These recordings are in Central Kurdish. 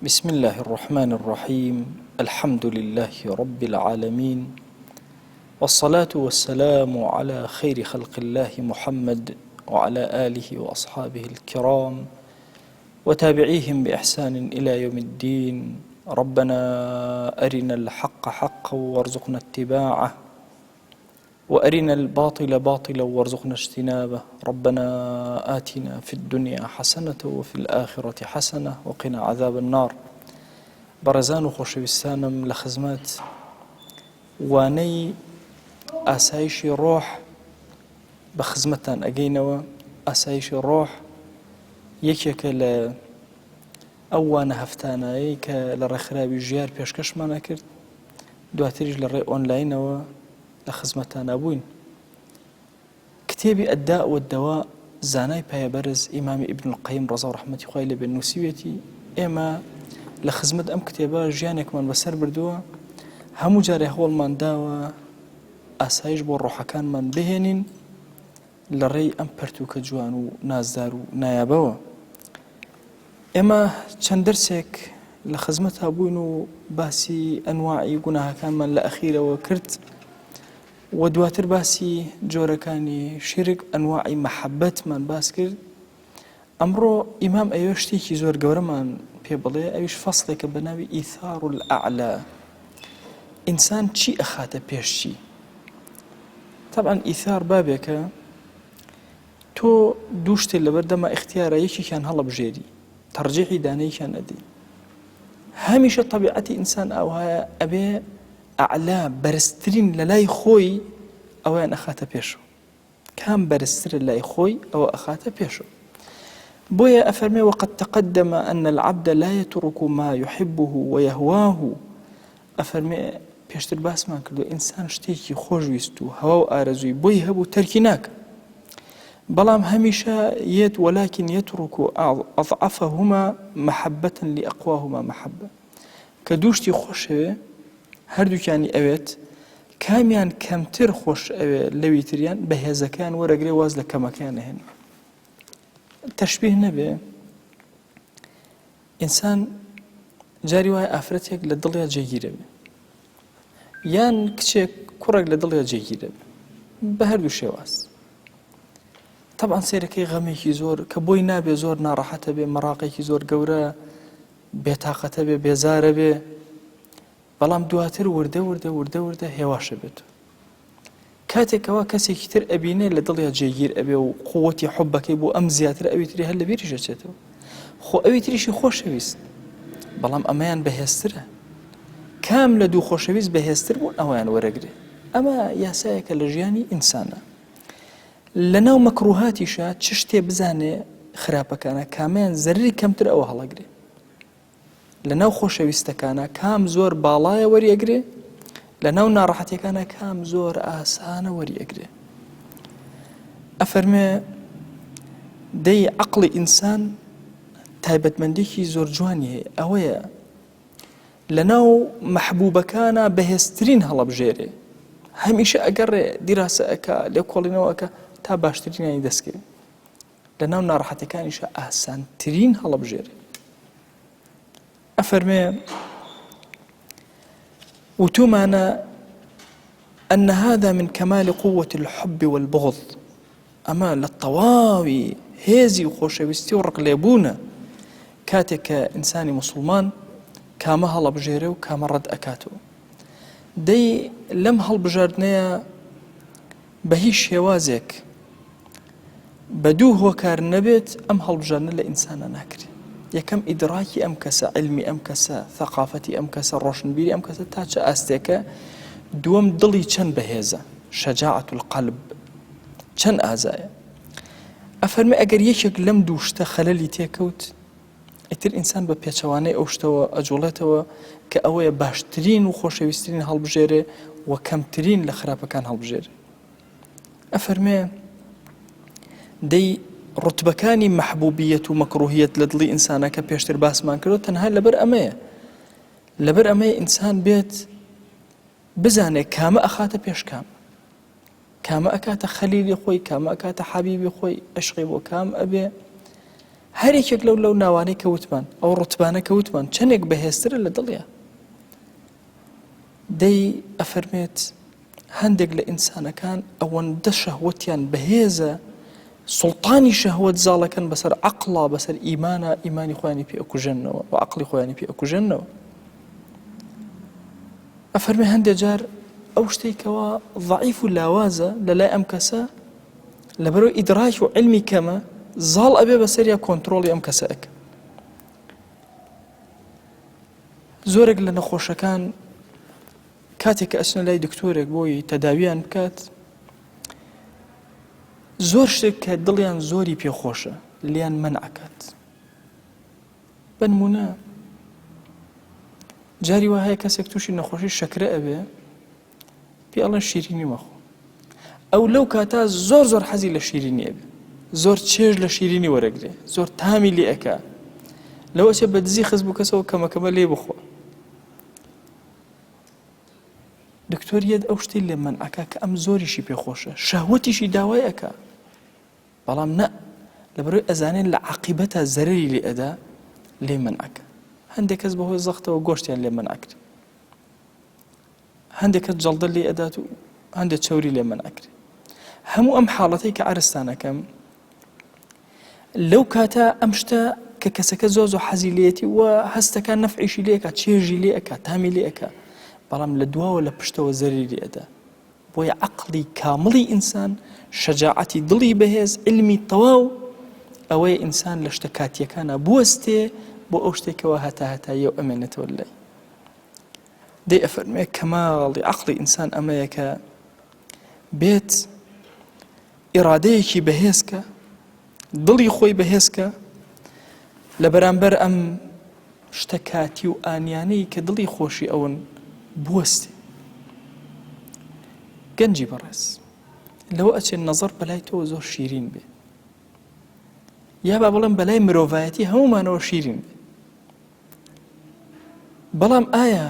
بسم الله الرحمن الرحيم الحمد لله رب العالمين والصلاة والسلام على خير خلق الله محمد وعلى آله وأصحابه الكرام وتابعيهم بإحسان إلى يوم الدين. ربنا أرنا الحق حقا وارزقنا اتباعه وأرنا الباطل باطلا وارزقنا اجتنابه. ربنا آتنا في الدنيا حسنة وفي الآخرة حسنة وقنا عذاب النار. بەڕێزان و خۆشەویستانم لە خزمەت وانەی ئاسایشی ڕۆح بە خزمەتتان ئەگەینەوە. ئاسایشی ڕۆح یەکێکە لە ئەو وانە هەفتانایی کە لە ڕێکخراوی ژیار پێشکەشمانە کرد، دواتریش لە ڕێ ئۆنلاینەوە لە خزمەتتانە بووین. کتێبی ئەددا وەددەوا زانای پایەبەرز ئیمامی ئیبن القەیم ڕەزا و ڕەحمەتی خوای لێبێ نووسیوێتی ئێمە لە خزمەت ئەم کتێبە ژیانێکمان بەسەر بردووە، هەموو جارێ هەوڵمان داوە ئاسایش بۆ ڕۆحەکانمان بهێنین لە ڕێی ئەم پەرتووکە جوان و نازدار و نایابەوە. ئێمە چەند دەرسێک لە خزمەتها بووین و باسی ئەنواعی گوناهەکانمان لە ئەخیرەوە کرد و دواتر باسی جۆرەکانی شیرک، ئەنواعی مەحەبەتمان باس کرد. ئەمڕۆ ئیمام ئەوێ شتێکی زۆر گەورەمان پێ بڵێ، ئەویش فەسڵێکە بە ناوی ئیثار الأعلا، ئینسان چی ئەخاتە پێش چی. طبعا ئیثار بابێکە تۆ دوو شتێ لەبەردەما ئیختیارە، یەکێکیان هەڵەبژێری، تەرجیحی دانەیەکیان ئەدی. هەمیشە طەبیعەتی ئینسان ئەوهایە ئەبێ ئەعلا بەرزترین لە لای خۆی ئەویان ئەخاتە پێشەوە، کام بەرزترە لای خۆی ئەوە ئەخاتە پێشەوە. بۆیە ئەفەرمێ وقد تقدم أن العبد لا يترك ما يحبه ويهواه. ئەفەرمێ پێشتر باسمان کردو ئینسان شتێکی خۆشویست و هەوا و ئارەزووی بۆی هەبوو تەرکی ناکە، بەڵام هەمیشە یەت ولكن يترك أضعفهما محبة لأقواهما محبة. کە دوو شتی خۆشەوێ هەردووکیانی ئەوێت، کامیان کەمتر خۆش ئەوێ لەوی تریان بەهێزەکان وەرەگرێ واز لە کەمەکان هێنێ. تەشبیه نەبێ، ئینسان جاری وایە ئافرەتێک لە دڵیا جێگیرە بێ، یان کچێک کوڕێک لە دڵیا جێگیرە بێ بە هەردوو شێواز. طبعا سیرەکەی غەمێکی زۆر کە بۆی نابێ، زۆر ناڕەحەتە بێ، مەراقێکی زۆر گەورە، بێتاقەتە بێ، بێزارە بێ، بەڵام دواتر وردە هێواشە بێت. کاتێکەوە کەسێکی تر ئەبینێ لە دڵیا جێگیر ئەبێ و قووەتی حوبەکەی بۆ ئەم زیاتر ئەوی تری هەر لە بیریشە چێتەوە، خۆ ئەوی تریشی خۆشەویست، بەڵام ئەمەیان بەهێزترە. کام لە دوو خۆشەویست بەهێزتر بوون ئەویان وەرەگرێ. ئەمە یاسایەکە لە ژیانی ئینسانە. لەناو مەکروهاتیشە چ شتێ بزانێ خراپەکانە کامیان زەرری کەمتر ئەوە هەڵەگرێ، لەناو خۆشەویستەکانە کام زۆر باڵایە وەریەگرێ، لەناو ناڕەحەتیەکانە کام زۆر ئاسانە وەریەگرێ. ئەفەرمێ دەی عەقڵی ئینسان تایبەتمەندێکی زۆر جوانی هەیە، ئەوەیە لەناو مەحبوبەکانە بەهێزترین هەڵەبژێرێ، هەمیشە ئەگەڕێ دیراسە ئەکا لێکۆڵینەوە ئەکا تا باشترینانی دەستکەوێ، لەناو ناڕەحەتەکانیشە ئاسانترین هەڵەبژێرێ. ئەفەرمێ وتومانا أن هذا من كمال قوة الحب والبغض. أما للطواوي هێزی و خۆشەویستی و ڕقلێبوونە کاتێک کە ئینسانی مسلمان کامە هەڵەبژێرێ و کامە ڕەت ئەکاتەوە. دەی لەم هەڵبژاردنەیە بە هیچ شێوازێک بە دوو هۆکار نەبێت ئەم هەڵبژاردنە لە ئینسانە ناکرێت. یەکەم ئیدراکی ئەم کەسە، علمی ئەم کەسە، ثەقافەتی ئەم کەسە، ڕۆشنبیری ئەم کەسە تا چه ئاستێکە. دووەم دڵی چەند بەهێزە، شەجاعەت القەلب، چەند ئازایە. ئەفەرمێ ئەگەر یەکێک لەم دوو شتە خەلەلی تێکەوت، ئیتر ئینسان بە پێچەوانەی ئەو شتەوە ئەجوڵێتەوە کە ئەوەیە باشترین و خۆشەویستترین هەڵبژێرێ و کەمترین لە خراپەکان هەڵبژێرێ. ئەفەرمێ دەی ڕوتبەکانی مەحبوبیەت و مەکروهیەت لە دڵی ئینسانە کە پێشتر باسمان کردو تەنها لەبەر ئەمەیە، لەبەر ئەمەیە ئینسان بێت بزانێ کامە ئەخاتە پێشکام، کامە ئەکاتە خەلیلی خۆی، کامە ئەکاتە حەبیبی خۆی، عشقی بۆ کام ئەبێ. هەرێکێک لەو ناوانەی کەوتمان ئەو ڕوتبانە کەوتمان چەندێک بەهێزترە لە دڵیە. دەی ئەفەرمێت هەندێک لە ئینسانەکان ئەوەندە شەهوەتیان بەهێزە، سوڵتانی شەهوەت زاڵەکەن بەسەر عەقڵا، بەسەر ئیمانە، ئیمانی خۆیانی پێ ئەکوژێنەوە و عەقڵی خۆیانی پێ ئەکوژێنەوە. ئەفەرمێ هەندێک جار ئەو شتێکەوە ضعیف و لاوازە لەلای ئەم کەسە لەبەرەوەی ئیدراک و علمی کەمە زاڵ ئەبێ بەسەریا کۆنتڕۆڵی ئەم کەسە ئەکە. زۆرێک لە نەخۆشەکان کاتێک کە ئەچنە لای دکتۆرێک بۆی تەداویان بکات، زۆر شتێک کە دڵیان زۆری پێخۆشە لیان مەنعەکات. بەنمونە جاری وا هەیە کەسێک تووشی نەخۆشی شەکرە ئەبێ پێ ئەڵێن شیرینی مەخۆ، ئەو لەو کاتە زۆر حەزی لە شیرینی ئەبێ، زۆر چێژ لە شیرینی وەرەگرێ، زۆر تامی لێ ئەکا، لەوە چێ بە دزی خست بوو کەسەوە کەمەکەمە لێ بخۆ. دکتۆریەت ئەو شتی لێ مەنعەکە کە ئەم زۆریشی پێخۆشە، شەهوەتیشی داوای ئەکا، بەڵام نە لەبەرەوەی ئەزانێن لە عاقیبەتە زەرەری لێ ئەدا لێ مەنعەکە. هەندێک کەس بەهۆی زەختەوە گۆشتیان لێ مەنعەکرێ، هەندێک کەس جەڵدە لێ ئەدات و هەندێک چەوری لێ مەنعەکرێ. هەموو ئەم حاڵەتەی کە عەرزتانەکەم لەو کاتە ئەم شتە کە کەسەکە زۆر حەزی لێتی و هەستەکان نەفعیشی لێ ئەکا، چێژی لێ ئەکا، تامی لێ ئەکا، بەڵام لە دواوە لە پشتەوە زەرری لێ ئەدا. بۆیە عەقڵی کامڵی ئینسان، شەجاعەتی دڵی بەهێز، علمی تەواو، ئەوەیە ئینسان لە شتە کاتیەکانە بوەستێ بۆ ئەو شتێکەوە هەتایە و ئەمێنێتەوە لای. دەی ئەفەرمێ کەماڵی عەقڵی ئینسان ئەمەیە کە بێت ئیرادەیەکی بەهێزکە، دڵی خۆی بەهێزکە لە بەرامبەر ئەم شتە کاتی و ئانیانەی کە دڵی خۆشی ئەون بوەستێ. گەنجی بەڕێز لەوە ئەچێن نەزەر بەلای تۆ زۆر شیرین بێ، یا با بڵێم بەلای مرۆڤایەتی هەمومانەوە شیرین بێ، بەڵام ئایا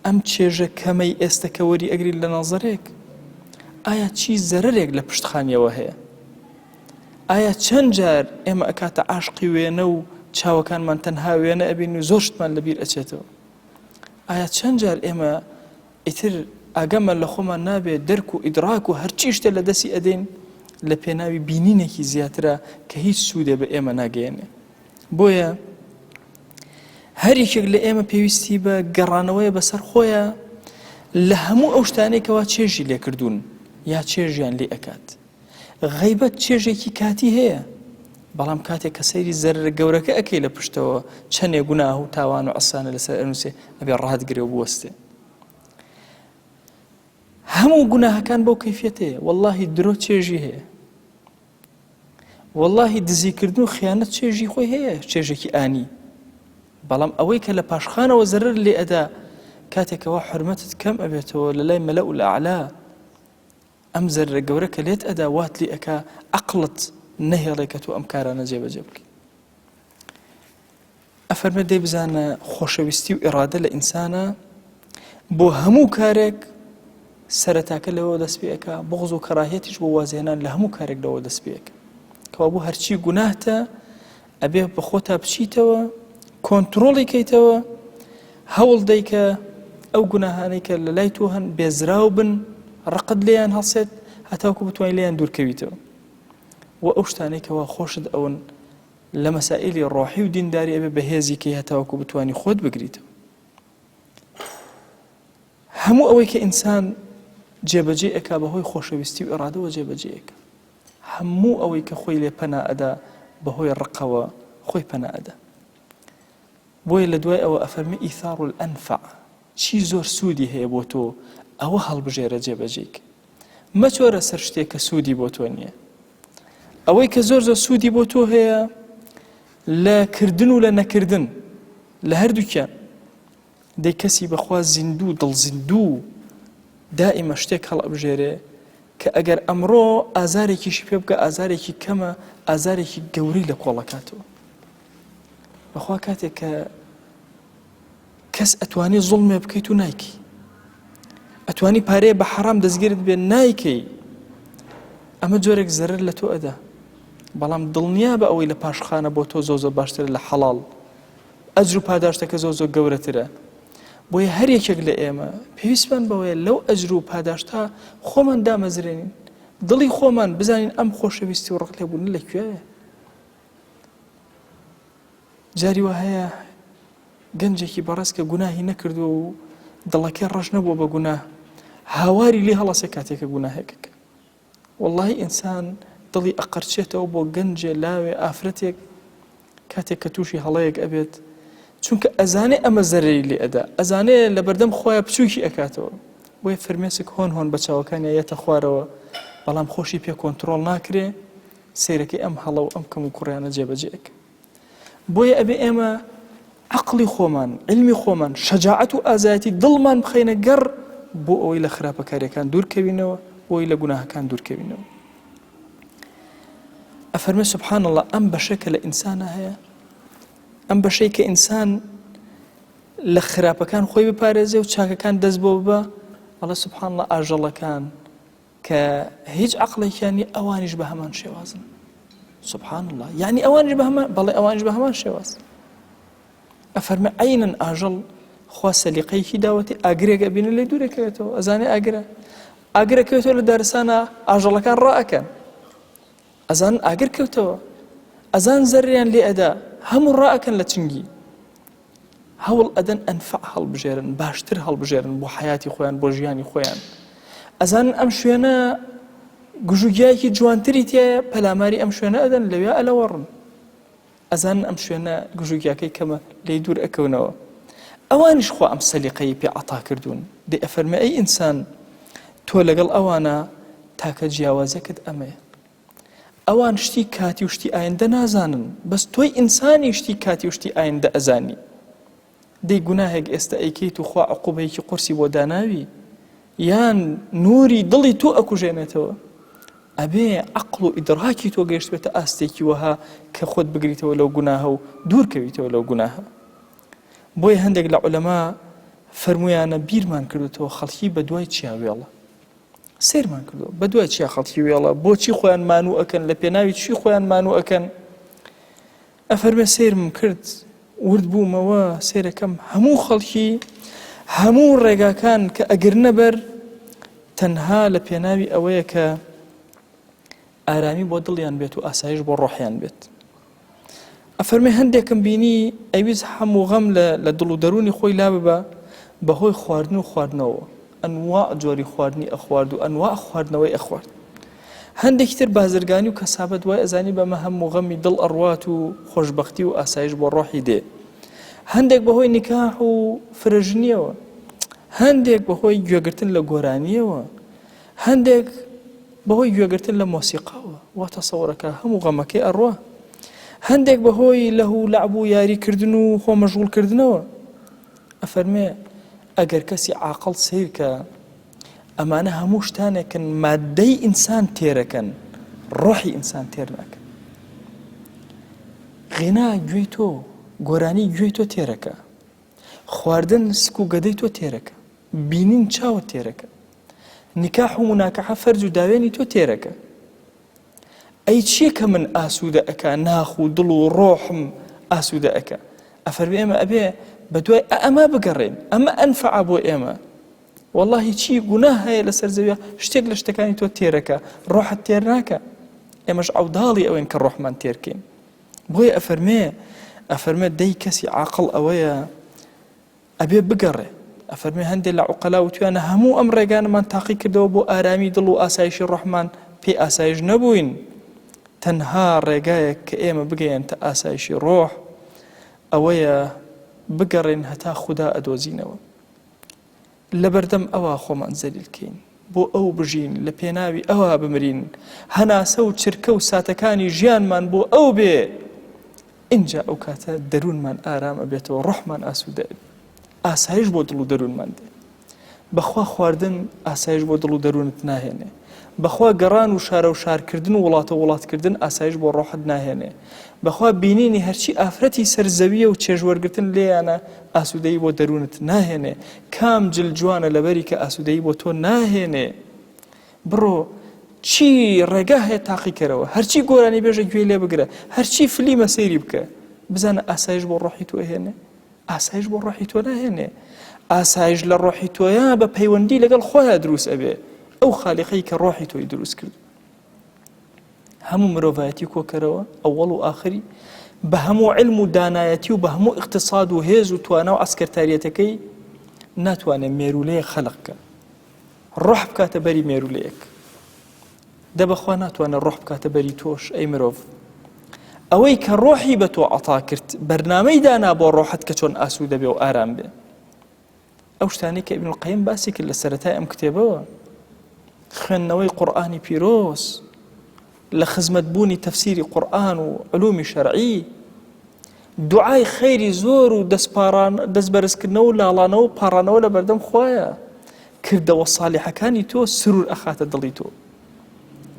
ئەم چێژە کەمەی ئێستا کە وەری ئەگری لە نەزەرێک ئایا چی زەرەرێک لە پشتخانیەوە هەیە؟ ئایا چەند جار ئێمە ئەکاتە عاشقی وێنە و چاوەکانمان تەنها وێنە ئەبین و زۆر شتمان لەبیر ئەچێتەوە؟ ئایا چەند جار ئێمە ئیتر ئاگەمە لە خۆمان نابێت دەرک و ئیدراک و هەرچی شتێ لە دەستی ئەدەین لە پێناوی بینینێکی زیاترە کە هیچ سوودێ بە ئێمە ناگەیەنێ. بۆیە هەر یەکێک لە ئێمە پێویستی بە گەڕانەوەیە بەسەر خۆیە لە هەموو ئەو شتانێکەوە چێژی لێکردوون یا چێژیان لێ ئەکات. غەیبەت چێژێکی کاتی هەیە، بەڵام کاتێک کە سەیری زەررە گەورەکە ئەکەی لە پشتەوە چەندێک گوناه و تاوان و عەسانە لەسەر ئەنووسێ ئەبێ ڕادگرێ و بوەستێ. هەموو گوناهەکان بەو کەیفیەتەیە. وەڵڵاهی درۆ چێژی هەیە، وەڵڵاهی دزیکردن و خیانەت چێژی خۆی هەیە، چێژێکی ئانی، بەڵام ئەوەی کە لە پاشخانەوە زەرر لێ ئەدا کاتێکەوە حرمەتت کەم ئەبێتەوە لە لای مەلە و لە ئەعلا، ئەم زەررە گەورە کە لێت ئەدا وات لێ ئەکا عەقڵت نەهێڵێ کە تۆ ئەم کارانە جێبەجێ بکەی. ئەفەرمێ دەی بزانە خۆشەویستی و ئیرادە لە ئینسانە بۆ هەموو کارێک سەرەتاکە لەوە دەست پێ ئەکا، بغض و کەراهەتیش بۆ وازێنان لە هەموو کارێک لەوە دەست پێ ئەکا کەوا بۆ هەرچی گوناهتە ئەبێ بە خۆتا بچیتەوە، کۆنتڕۆڵی کەیتەوە، هەوڵ دەی کە ئەو گوناهانەی کە لە لای تۆ هەن بێزراو بن، ڕقت لێیان هەڵسێت هەتاوکو بتوانین لێیان دوورکەویتەوە. و ئەو شتانەی کەوا خۆشت ئەون لە مەسائلی ڕۆحی و دینداری ئەبێ بەهێزی کەی هەتاوکو بتوانی خۆت بگریتەوە. هەموو ئەوەی کە ئینسان جێبەجێ ئەکا بەهۆی خۆشەویستی و ئێرادەوە جێبەجێ ئەکا، هەموو ئەوەی کە خۆی لێ پەنا ئەدا بەهۆی ڕقەوە خۆی پەنا ئەدا. بۆیە لە دوای ئەوە ئەفەرمێ ئیثار الئەنفع، چی زۆر سوودی هەیە بۆ تۆ ئەوە هەڵبژێرە جێبەجێیک، مەچۆرە سەر شتێک کە سوودی بۆ تۆ نییە. ئەوەی کە زۆر سوودی بۆ تۆ هەیە لە کردن و لە نەکردن لە هەردووکیان. دەی کەسی بەخوا زیندوو دڵ زیندوو دائیمە شتێک هەڵ ئەبژێرێ کە ئەگەر ئەمڕۆ ئازارێکیشی پێ بکە ئازارێکی کەمە ئازارێکی گەورەی لە کۆڵەکاتەوە. بەخوا کاتێک کە کەس ئەتوانی زوڵمێ بکەیت و نایکی، ئەتوانی پارەیە بە حەرام دەستگیرت بێ نایکەی، ئەمە جۆرێک زەرر لە تۆ ئەدا، بەڵام دڵنیا بە ئەوەی لە پاشخانە بۆ تۆ زۆ باشترە لە حەڵاڵ ئەجر و پاداشتەکە زۆ گەورەترە بۆیە هەر یەکێک لە ئێمە پێویستمان بەوەیە لەو ئەجر و پاداشتا خۆمان دامەزرێنین دڵی خۆمان بزانین ئەم خۆشەویستی و ڕق لێبوون لەکوێیە جاری وە هەیە گەنجێکی بەڕێز کە گوناهی نەکردو و دڵەکەی ڕەش نەبووە بە گوناه هاواری لێ هەڵەسێ کاتێکە گوناهێکەکە واللهی ئینسان دڵی ئەقەرچێتەوە بۆ گەنجێ لاوێ ئافرەتێک کاتێک کە تووشی هەڵەیەک ئەبێت چونکە ئەزانێ ئەمە زەرری لێ ئەدا ئەزانێ لە بەردەم خۆیان بچووکی ئەکاتەوە بۆیە فرمێسک هۆن بە چاوەکانی یەتە خوارەوە بەڵام خۆشی پێ کۆنتترۆڵ ناکرێ سیرەکەی ئەم هەڵە و ئەم کەم و کوڕیانە جێبەجێک بۆیە ئەبێ ئێمە عقلی خۆمان علمی خۆمان شەجاعەت و ئازایەتی دڵمان بخەینە گەڕ بۆ ئەوەی لە خراپەکاریەکان دوورکەوینەوە بۆی لە گوناهەکان دوورکەوینەوە ئەفەرمێ سبحان الله ئەم بەشەکە لە ئینسانە هەیە ئەم بەشەی کە ئینسان لە خراپەکان خۆی بپارێزێ و چاکەکان دەست بۆ ببە ئەڵێ سبحان الله ئاژەڵەکان کە هیچ عەقڵێکیانی ئەوانیش بە هەمان شێوازن سبحان الله یعنی ئەوانیش بە هەمان بەڵێ ئەوانیش بە هەمان شێواز ئەفەرمێ عەینەن ئاژەڵ خوا سەلیقەیەکی داوەتی ئاگرێکە بینە لێ دوورەکەوێتەوە ئەزانێ ئاگرەکەوێتەوە لە دارستانە ئاژەڵەکان ڕائەکەن ئەزان ئاگر کەوتەوە ئەزان زەرریان لێ ئەدا هەموو ڕائەکەن لە چنگی هەوڵ ئەدەن ئەنفع هەڵبژێرن باشتر هەڵبژێرن بۆ حیاتی خۆیان بۆ ژیانی خۆیان ئەزان ئەم شوێنە گژوگیایەکی جوانتری تایە پەلاماری ئەم شوێنە ئەدەن لەوێ ئەلەوەڕن ئەزان ئەم شوێنە گژوگیاکەی کەمە لێی دوور ئەکەونەوە ئەوانیش خوا ئەم سەلیقەی پێ عەتا کردوون دێ ئەفەرمێ ئەی ئینسان تۆ لەگەڵ ئەوانە تاکە جیاوازەکەت ئەمەیە ئەوان شتی کاتی و شتی ئایندە نازانن بەس تۆی ئینسانی شتی کاتی و شتی ئایندە ئەزانی دەی گوناهێک ئێستا ئەیکەیت و خوا عقوبەیەکی قورسی بۆ داناوی یان نوری دڵی تۆ ئەکوژێنێتەوە ئەبێ عەقڵ و ئیدراکی تۆ گەیشت بێتە ئاستێکی وەها کە خۆت بگریتەوە لەو گوناهە و دوورکەویتەوە لەو گوناهە بۆیە هەندێک لە عولەما فەرمویانە بیرمان کردوتەوە خەڵکی بە دوای چیا وێڵە سێرمان کردووە بە دوای چیا خەڵکی وێڵە بۆچی خۆیان مانوو ئەکەن لە پێناوی چی خۆیان مانوو ئەکەن ئەفەرمێ سێرم کرد ورد بوومەوە سێرەکەم هەموو خەڵکی هەموو ڕێگاکان کە ئەگرنە بەر تەنها لە پێناوی ئەوەیە کە ئارامی بۆ دڵیان بێت و ئاسایش بۆ ڕۆحیان بێت ئەفەرمێ هەندێکم بینی ئەویست هەموو غەم لە دڵ و دەرونی خۆی لا ببە بەهۆی خواردن و خواردنەوە ئەنواع جۆری خواردنی ئەخوارد و ئەنواع خواردنەوەی ئەخوارد هەندێکی تر بازرگانی و کەسابەت وای ئەزانی بەمە هەموو غەمی دڵ ئەڕوات و خۆشبەختی و ئاسایش بۆ ڕۆحی دێ هەندێک بەهۆی نیکاح و فرەژنیەوە هەندێک بەهۆی گوێگرتن لە گۆرانیەوە هەندێک بەهۆی گوێگرتن لە مۆسیقاوە وا تەسەوڕەکە هەموو غەمەکەی ئەڕوا هەندێک بەهۆی لەهو لەعب و یاریکردن و خۆمەشغوڵکردنەوە ئەفەرمێ ئەگەر کەسی عاقڵ سیرکە ئەمانە هەموو شتانێکن مادەی ئینسان تێرەکەن ڕۆحی ئینسان تێر ناکەن غینا گوێی تۆ گۆرانی گوێی تۆ تێرەکە خواردن سک و گەدەی تۆ تێرەکە بینین چاوە تێرەکە نیکاح و مناکەحە فەرج و داوێنی تۆ تێرەکە ئەی چییە کە من ئاسوودە ئەکا ناخ و دڵ و ڕۆحم ئاسوودە ئەکە ئەفەرمێ ئێمە ئەبێ بەدوای ئەمە بگەڕێن ئەمە ئەنفع بۆ ئێمە والله چی گوناه هەیە لەسەر زەویە شتێک لە شتەکانی تۆ تێرەکە ڕۆحت تێر ناکە ئێمەش عەوداڵی ئەوەن کە ڕۆحمان تێرکەین بۆیە ئەفەرمێ دەی کەسی عاقڵ ئەوەیە ئەبێ بگەڕێ ئەفەرمێ هەندێک لە عوقەلا وتویانە هەموو ئەم ڕێگانمان تاقی کردەوە بۆ ئارامی دڵ و ئاسایشی ڕۆحمان پێی ئاسایش نەبووین تەنها ڕێگایەک کە ئێمە بگەیەنتە ئاسایشی ڕۆح ئەوەیە بگەڕێن هەتا خودا ئەدۆزینەوە لەبەردەم ئەوە خۆمان زەلیلکەین بۆ ئەو بژین لە پێناوی ئەوە بمرین هەناسە و چرکە و ساتەکانی ژیانمان بۆ ئەو بێ اینجا ئەو کاتە دەروونمان ئارامە بێتەوە ڕۆحمان ئاسوودە ئاسایش بۆ دڵ و دەروونمان دێ بەخوا خواردن ئاسایش بۆ دڵ و دەروونت ناهێنێ بەخوا گەڕان و شارە و شارکردن و وڵاتە وڵاتکردن ئاسایش بۆ ڕۆحت ناهێنێ بەخوا بینینی هەرچی ئافرەتی سەرزەویە و چێژوەرگرتن لێیانە ئاسوودەی بۆ دەروونت ناهێنێ کام جل جوانە لەبەری کە ئاسوودەی بۆ تۆ ناهێنێ بڕۆ چی ڕێگا هەیە تاقی کەرەوە، هەرچی گۆرانی بێژە گوێ لێ بگرە، هەرچی فلیمە سەیری بکە، بزانە ئاسایش بۆ ڕۆحی تۆ هێنێ، ئاسایش بۆ ڕۆحی تۆ ناهێنێ. ئاسایش لە ڕۆحی تۆیە بە پەیوەندی لەگەڵ خۆیان دروست ئەبێ، ئەو خالیقەی کە ڕۆحی تۆی دروست کرد. هەموو مرۆڤایەتی کۆکەرەوە ئەوەڵ و ئاخری بە هەموو علم و دانایەتی و بە هەموو اقتصاد و هێز و توانە و ئەسکەرتاریەتەکەی ناتوانێت مێرولەیە خەلق بکە، ڕۆح بکاتە بەری مێرولەیەک. دەبەخوا ناتوانێت ڕۆح بکاتە بەری تۆش ئەی مرۆڤ. ئەوەی کە ڕۆحی بە تۆ عەتا کرد بەرنامەی دانا بۆ ڕۆحت کە چۆن ئاسوودە بێ و ئارام بێ. ئەو شتانەی کە ئیبن القەیم باسی کرد لە سەرەتای ئەم کتێبەوە، خوێندنەوەی قورئانی پیرۆز، لە خزمەتبوونی تەفسیری قورئان و علومی شەرعی، دوعای خەیری زۆر و دەستبەرزکردنەوە و لاڵانەوە و پاڕانەوە لە بەردەم خوایە، کردەوە ساڵحەکانی تۆ سرور ئەخاتە دڵی تۆ.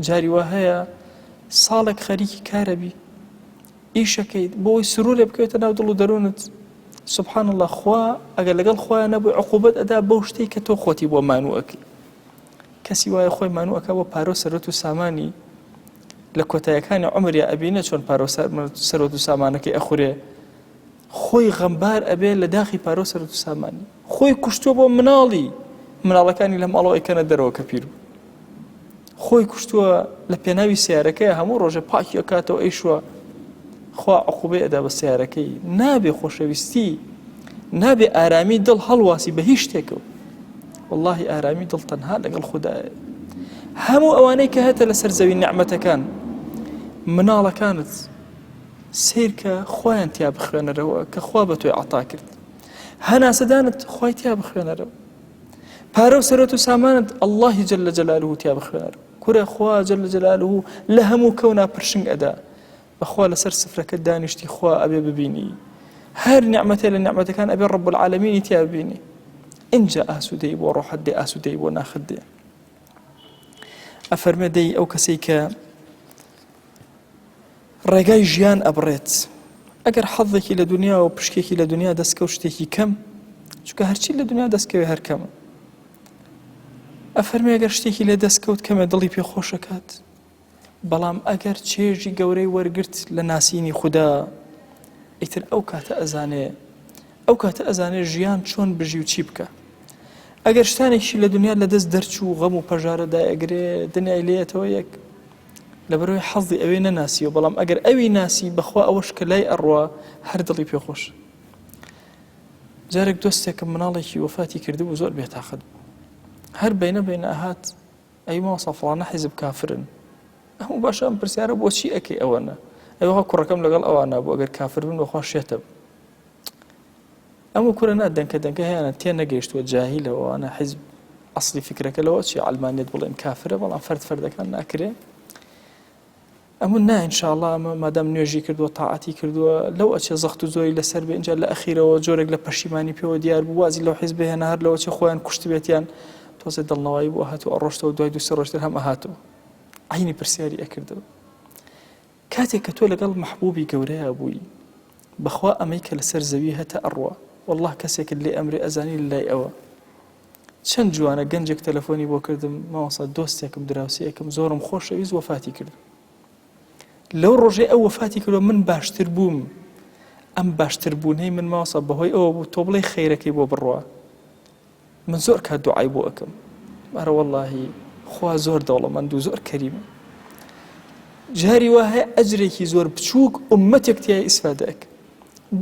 جاری وا هەیە ساڵێک خەریکی کارەبی، ئیشەکەیت بۆی سرورێ بکەوێتە ناو دڵ و دەروونت، سبحان الله، خوا ئەگەر لەگەڵ خۆیان نەبووی عقوبەت ئەدا بەو شتەی کە تۆ خۆتی بۆ مانووەکەی. کەسی وایە خۆی مانووەکە بۆ پارۆ سەرۆت و سامانی لە کۆتایەکانی عومریا ئەبینە چۆن پارۆ سەرۆت و سامانەکەی ئەخورێ، خۆی غەمبار ئەبێ لە داخی پارۆ سەرۆت و سامانی، خۆی کوشتووە بۆ مناڵەکانی لە ماڵەوە ئەیکەنە دەرەوە کە پیر بوو، خۆی کوشتووە لە پێناوی سیارەکەی هەموو ڕۆژە پاکی ئەکاتەوە ئەیشوە، خوا عقوبەی ئەدا بە سیارەکەی. نابێ خۆشەویستی، نابێ ئارامی دڵ هەڵواسی بە هیچ شتێکەوە. واللهی ئارامی دڵ تەنها لەگەڵ خودایە. هەموو ئەوانەی کە هەتە لەسەر زەوی نعمەتەکان، مناڵەکانت سیر کە خۆیان تیا بخوێنەرەوە کە خوا بە تۆی عەتا کرد، هەناسەدانت خۆی تیا بخوێنەرەوە، پارە و سەرۆت و سامانت ئەڵڵاهی جەلە جەلالوهو تیا بخوێنەرەوە، کورە خوا جەلە جەلالوهو لە هەموو کەونا پرشنگ ئەدا، بەخوا لەسەر سفرەکە دانیشتی خوا ئەبێ ببینی، هەر نعمەتێ لە نعمەتەکان ئەبێ ڕەب العالەمینی تیا ببینی. اینجا ئاسوودەی بۆ ڕۆحت دێ، ئاسوودەی بۆ ناخت دێ. ئەفەرمێ دەی ئەو کەسەی کە ڕێگای ژیان ئەبڕێت، ئەگەر حەڵێکی لە دنیا و پشکێکی لە دنیا دەستکەوت شتێکی کەم، چونکە هەرچی لە دنیا دەستکەوێ هەر کەمە. ئەفەرمێ ئەگەر شتێکی لێ دەستکەوت کەمە دڵی پێ خۆشەکات، بەڵام ئەگەر چێژی گەورەی وەرگرت لە ناسینی خوددا، ئیتر ئەو کاتە ئەزانێ ژیان چۆن بژی و چی بکە. ئەگەر شتانێکی لە دنیا لە دەست دەرچوو غەم و پەژارەدا ئەگرێ، دنیای لێتەوە یەک لەبەرەوەی حەزی ئەوێ نەناسیەوە، بەڵام ئەگەر ئەوی ناسی بەخوا ئەوەش کە لای ئەڕوا هەر دڵی پێخۆش. جارێک دۆستێکم مناڵێکی وەفاتی کردبوو، زۆر بێتاقەت بوو، هەر بینە ئەهات ئەی مامۆستا فڵانە حیزب کافرن. هەموو باشە ئەم پرسیارە بۆچی ئەکەی ئەوەنە؟ ئەوە کوڕەکەم لەگەڵ ئەوانە بوو، ئەگەر کافر بن بەخوا شێتە بوو. ئەمە کوورە دەنکە هەیەە تێ نەگەیشتووە جاهیلەوەوانە حیزب ئەسڵی فکرەکە لەوە چی ئەڵمانیت بڵێن کافرە، بەڵام فەردەکان ناکرێ. ئەمە نا ئینشاءڵڵا ئەمە مادام نوێژی کردووە تاعاتی کردووە لەو ئەچێ زەخت و زۆری لەسەر بێ، اینجا لە ئەخیرەوە جۆرێک لە پەشیمانی پێوە دیار بوو، وازی لەو حیزب هێنا هەر لەوە چێ خۆیان کوشت بێتیان تۆزێ دڵنەوەی بوو هاتووە ئەڕۆشتەوە، دوای دوو سێ ڕۆژتر هەم ئەهاتەوە، عینی پرسیاری ئەکردەوە. کاتێک کە تۆ لەگەڵ مەحبوبی گەورەیە بووی، بەخوا ئەمەی کە لەسەر زەوی هەتە ئەڕوا، والله کەسێکت لێ ئەمرێ ئەزانی لای ئەوە. چەند جوانە گەنجێک تەلەفۆنی بۆ کردم، مامۆستا دۆستێکم دراوسەیەکم زۆرم خۆشەویست وەفاتی کرد. لەو ڕۆژێ ئەو وەفاتی کردەوە من باشتر بووم، ئەم باشتربوونەی من مامۆستا بەهۆی ئەوە بوو تۆ بڵێ خەیرەکەی بۆ بڕوا. من زۆر کات دوعای بۆ ئەکەم، ئەرە وەڵڵاهی خوا زۆر دەوڵەمەند و زۆر کەریمە. جاری وا هەیە ئەجرێکی زۆر بچووک ئومەتێک تیای ئیسفادە ئەکە.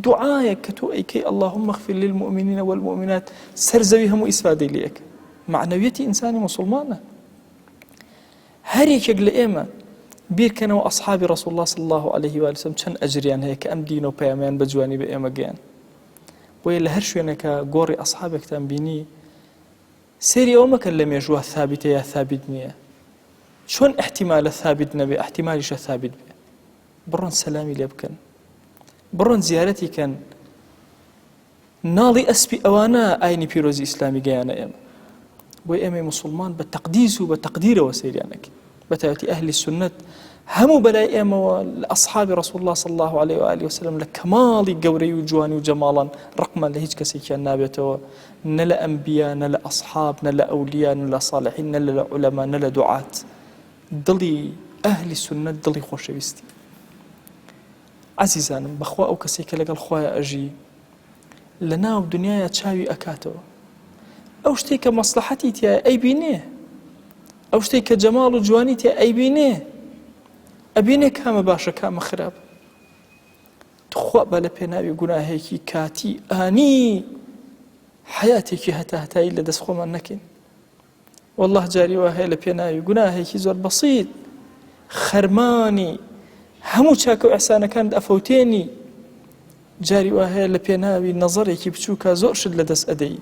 دوعایەک کە تۆ ئەیکەی اللهم اغفر للمؤمنين والمؤمنات سەر زەوی هەموو ئیسفادەی لێ ئەکە. معنەویەتی ئینسانی موسڵمانە. هەر یەکێک لە ئێمە بیرکەنەوە ئەصحابی ڕەسوڵ الله صلی الله عليه و سلم چەند ئەجریان هەیە کە ئەم دین و پەیامیان بە جوانی بە ئێمە گەیان. بۆیە لە هەر شوێنێکە گۆڕی ئەصحابێکتان بینی، سێری ئەوە مەکەن لە مێژووە ثابتە یا ثابت نییە، چۆن احتیمالە ثابت نەبێ احتیمالیشە ثابت بێ، بڕۆن سەلامی لێ بکەن، بڕۆن زیارەتی کەن. ناڵی ئەسپی ئەوانە ئاینی پیرۆزی ئیسلامی گەیانە ئێمە، بۆی ئێمەی موسڵمان بە تەقدیس و بە تەقدیرەوە سەیریانەکەین، بەتایبەتی ئەهلی سنت هەموو بەلای ئێمەوە لە ئەصحابی ڕەسوڵ الله صلی الله عليه و آله وسلم لە کەماڵی گەورەی و جوانی و جەماڵان ڕقمان لە هیچ کەسێکیان نابێتەوە، نە لە ئەنبیا، نە لە ئەصحاب، نە لە ئەولیا، نە لە صالحین، نە لە عولەما، نە لە دوعات. دڵی ئەهلی سونەت دڵی خۆشەویستی. عەزیزانم بەخوا ئەو کەسێک کە لەگەڵ خۆیان ئەژی لە ناو دنیایە چاوی ئەکاتەوە، ئەو شتێک کە مەسلحەتی تایە ئەیبینێ، ئەو شتێک کە جەماڵ و جوانی تایە ئەیبینێ، ئەبینێ کامە باشە کامە خراپ. خوا بە لە پێناوی گوناهێکی کاتی ئانی حیاتێکی هەتاهتایی لە دەست خۆمان نەکەین. والله جاری وا هەیە لە پێناوی گوناهێکی زۆر بەسیط خەرمانی هەموو چاکە و ئەحسانەکانت ئەفەوتێنی، جاری وا هەیە لە پێناوی نەزەرێکی بچووکە زۆر شت لە دەست ئەدەی،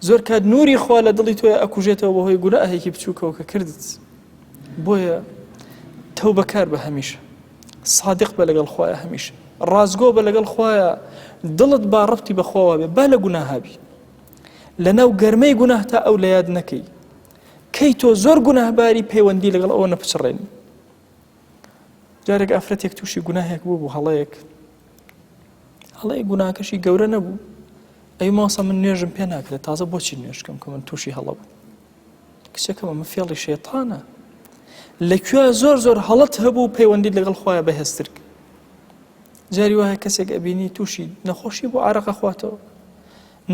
زۆر کات نووری خوا لە دڵی تۆیە ئەکوژێتەوە بەهۆی گوناهێکی بچووکەوە کە کردت. بۆیە تەوبەکار بە هەمیشە، صادق بە لەگەڵ خوایە هەمیشە، ڕازگۆ بە لەگەڵ خوایە، دڵت با ڕەبتی بەخواوە بێ، با لە گوناهابی لە ناو گەرمەی گوناه تا ئەو لە یاد نەکەی، کەی تۆ زۆر گوناهباری پەیوەندی لەگەڵ ئەوە نەپچڕێنی. جارێک ئافرەتێک تووشی گوناهێک بوو هەڵەیەک گوناهەکەشی گەورە نەبوو، ئەی ماسە من نوێژم پێ ناکرێت، تازە بۆچی نوێژکەم کە من تووشی هەڵە بوو؟ کچەکەمە من فێڵی شێتانە، لەکوێ زۆر زۆر هەڵەت هەبوو پەیوەندی لەگەڵ خۆیان بەهێزتر. جاری وایە کەسێک ئەبینی تووشی نەخۆشی بۆ عارەقە خواتەوە،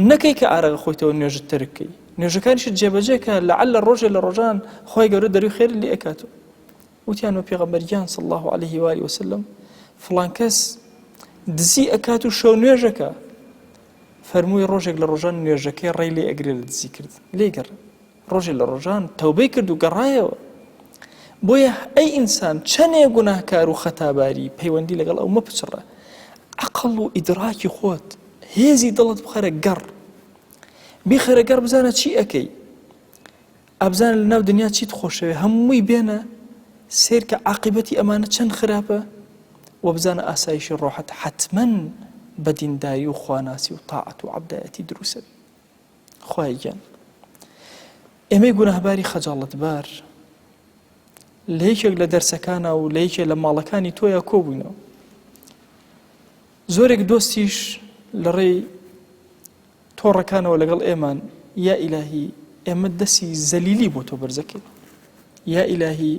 نەکەی کە عارەقە خۆیتەوە نوێژت تەرکەی، نوێژەکانیشت جێبەجێکە لەعەل ڕۆژێ لە ڕۆژان خۆی گەورە دەروی خێر لێ ئەکاتەوە. وتیان بە پێغەمبەریان صلی الله عليه و آله وسلم فڵان کەس دزی ئەکات و شەو نوێژەکە، فەرمووی ڕۆژێک لە ڕۆژان نوێژەکەی ڕێی لێ ئەگرێ لە دزی کرد، لێگەڕ ڕۆژێک لە ڕۆژان تەوبەی کرد و گەڕایەوە. بۆیە ئەی ئینسان چەندێ گوناهکار و خەتاباری پەیوەندی لەگەڵ ئەو مەپچڕە، عەقڵ و ئیدراکی خۆت هێزی دڵت بخەرە گەڕ، بیخەرە گەڕ، بزانە چی ئەکەی، ئەبزانە لە ناو دنیا چیت خۆشەوێ، هەمووی بێنە سیر کە عاقبەتی ئەمانە چەند خراپە، و بزانە ئاسایشی ڕۆحەت حتمەن بە دینداری و خواناسی و تاعەت و عەبدایەتی دروسە. خوای گیان ئێمەی گوناهباری خەجاڵەتبار لە یەکێک لە دەرسەکانە و لە یەکێک لە ماڵەکانی تۆیە کۆبووینەوە. زۆرێک دۆستیش لە ڕێی تۆڕەکانەوە لەگەڵ ئێمان، یا ئیلاهی ئێمە دەستی زەلیلی بۆ تۆ بەرزەکەین، یا ئیلاهی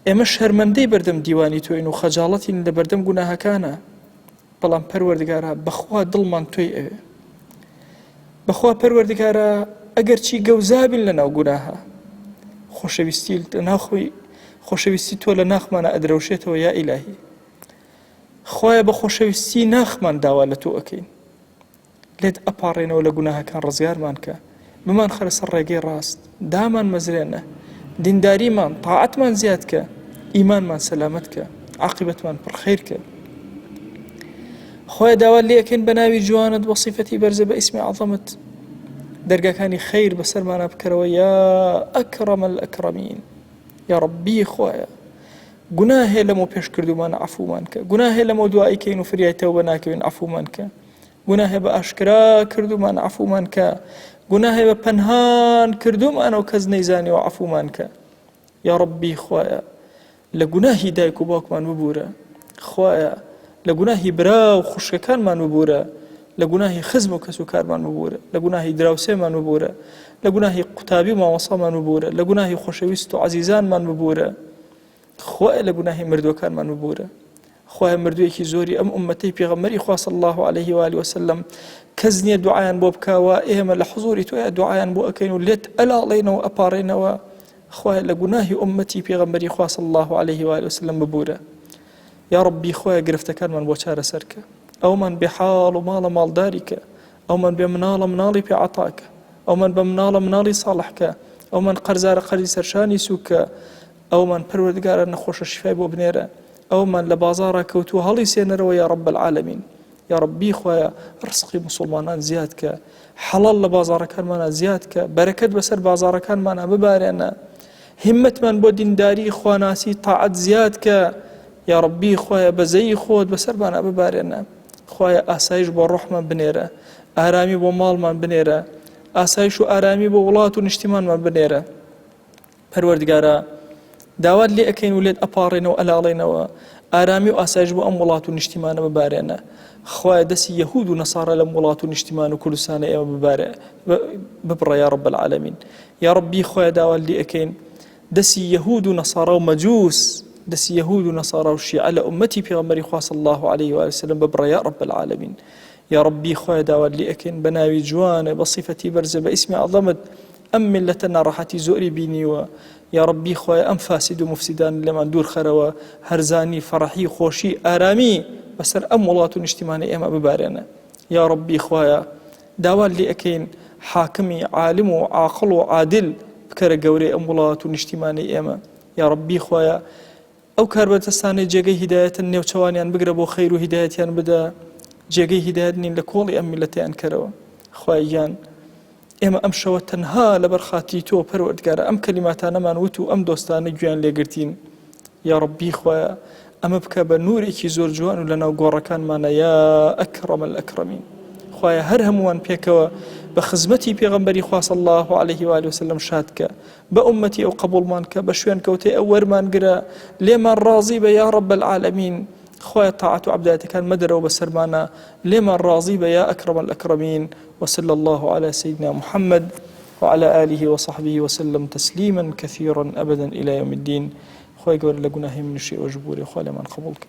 ئێمە شەرمەندەی بەردەم دیوانی تۆین و خەجاڵەتین لە بەردەم گوناهەکانە، بەڵام پەروەردگارە بەخوا دڵمان تۆی ئەوێ، بەخوا پەروەردگارە ئەگەر چی گەوزابین لە ناو گوناهە، خۆشەویستی تۆ لە ناخمانە ئەدرەوشێتەوە، یا ئیلاهی خوایە بە خۆشەویستی ناخمان داوا لە تۆ ئەەکەین، لێت ئەپاڕێنەوە لە گوناهەکان ڕزگارمان کە، بمان خەرە سەر ڕێگەی ڕاست، دامان مەزرێنە، دینداریمان تاعەتمان زیاد کە، ئیمانمان سەلامەت کە، عاقبەتمان پڕخەیر کە. خوایە داوا لێ ئەکەین بە ناوی جوانت بە صیفەتی بەرزە بە ئیسمی عەظەمت دەرگاکانی خەیر بەسەرمانە بکەرەوە، یا ئەکرەمە الئەکرەمین. یا ڕەبی خوایە گوناه هەیە لەمەوە پێش کردومان عەفومان کە، گوناه هەیە لەمەوە دوعای کەین و فریای تەوبە ناکەوین عەفومان کە، گوناه هەیە بە ئاشکرا کردومان عەفومان کە، گوناه هەیە بە پەنهان کردومانەوە کەس نەیزانیەوە عەفومان کە. یا ڕەبی خوایە لە گوناهی دایک و باوکمان ببوورە، خوایە لە گوناهی برا و خوشکەکانمان ببوورە، لە گوناهی خزم و کەس و کارمان ببوورە، لە گوناهی دراوسێمان ببوورە، لە گوناهی قوتابی و مامۆسامان ببوورە، لە گوناهی خۆشەویست و عەزیزانمان ببوورە، خوایە لە گوناهی مردوەکانمان ببوورە. خوایە مردوویەکی زۆری ئەم ئومەتەی پێغەمبەری خوا صلی الله عليه و آله وسلم کەس نییە دوعایان بۆ بکاوە، ئێمە لە حوزوری تۆیە دوعایان بۆ ئەکەین و لێت ئەلاڵێنەوە ئەپاڕێنەوە، خوایە لە گوناهی ئومەتی پێغەمبەری خوا صلی الله عليه و آله وسلم ببوورە. یا ڕەبی خوایە گرفتەکانمان بۆ چارەسەر کە، ئەومان بێ حاڵ و ماڵە ماڵداری کە، ئەومان بێ مناڵە مناڵی پێ عەتاکە، ئەومان بە مناڵە مناڵی ساڵحکە، ئەومان قەرزارە قەرزی سەرشانی سووکە، ئەومان پەروەردگارە نەخۆشە شیفای بۆ بنێرە، ئەومان لە بازاڕە کەوتووە هەڵی سێنەرەوە، یا ڕەب العالەمین. یا ڕەبی خوایە ڕزقی موسڵمانان زیاد کە، حەڵال لە بازاڕەکانمانە زیاد کە، بەرەکەت بەسەر بازاڕەکانمانە ببارێنە، هیممەتمان بۆ دینداری خواناسی تاعەت زیاد کە، یا ڕەبی خوایە بەزەی خۆت بەسەرمانە ببارێنە، خوایە ئاسایش بۆ ڕۆحمان بنێرە، ئارامی بۆ ماڵمان بنێرە، ئاسایش و ئارامی بۆ وڵات و نیشتیمانمان بنێرە. پەروەردگارە داوات لێ ئەکەین و لێت ئەپاڕێنەوە ئەلاڵێنەوە، ئارامی و ئاسایش بۆ ئەم وڵات و نیشتیمانە ببارێنە. خوایە دەستی یەهود و نەسارە لەم وڵات و نیشتیمان و کوردستانە ئێمە ببڕە، یا ڕەب العالەمین. یا ڕەبی خوایە داوات لێ ئەکەین دەسی یەهود و نەسارا و مەجووس، دەسی یەهود و نەسارا و شیعە لە ئومەتی پێغەمبەری خوا صلی الله عليه و سلم ببڕە یا رب العالمین. یا ربی خۆی داوات لێ ئەکەین بە ناوی جوانە بە صیفەتی بەرزە بە ئیسمی عەظەمت ئەم میلەتە ناڕەحەتی زۆری بینیوە. یا ربی خۆی ئەم فاسد و مفسدان لەمان دوور خەرەوە، هەرزانی فەڕەحی خۆشی ئارامی بەسەر ئەم وڵات و نیشتیمانی ئێمە ببارێنە. یا ربی خۆیە داوات لێ ئەکەین حاکمی عالم و عاقڵ و عادل بکەرە گەورەی ئەم وڵات و نیشتیمانی ئێمە. یا ربی خۆیە ئەو کاربەدەستانەی جێگەی هیدایەتن نێوچەوانیان بگرە بۆ خەیر و هیدایەتیان بدە، جێگەی هیدایەت نین لە کۆڵی ئەم میلەتیان کەرەوە. خوای گیان ئێمە ئەم شەوە تەنها لەبەر خاتی تۆ پەروەردگارە ئەم کەلیماتانەمان وت و ئەم دۆستانە گویان لێگرتین. یا ربی خۆیە ئەمە بکە بە نورێکی زۆر جوان و لەناو گۆڕەکانمانە یا ئەکرەم الئەکرەمین. خوایە هەر هەمووان پێکەوە بە خزمەتی پێغەمبەری خوا صلی الله عليه و آله وسلم شادکە، بە ئومەتی ئەو قبوڵمان کە بە شوێن کەوتەی ئەو وەرمان گرە، لێمان ڕازی بە یا رب العالمین. خوایە تاعەت و عەبادەتەکان مەدەرەوە بەسەرمانە، لێمان ڕازی بە یا ئەکرەم الئەکرەمین. وصلى الله على سيدنا محمد وعلى آله وصحبه وسلم تسليما كثيرا أبدا إلى يوم الدين. خوي قول لقناه من الشيء وجبوري خوالي من قبولك.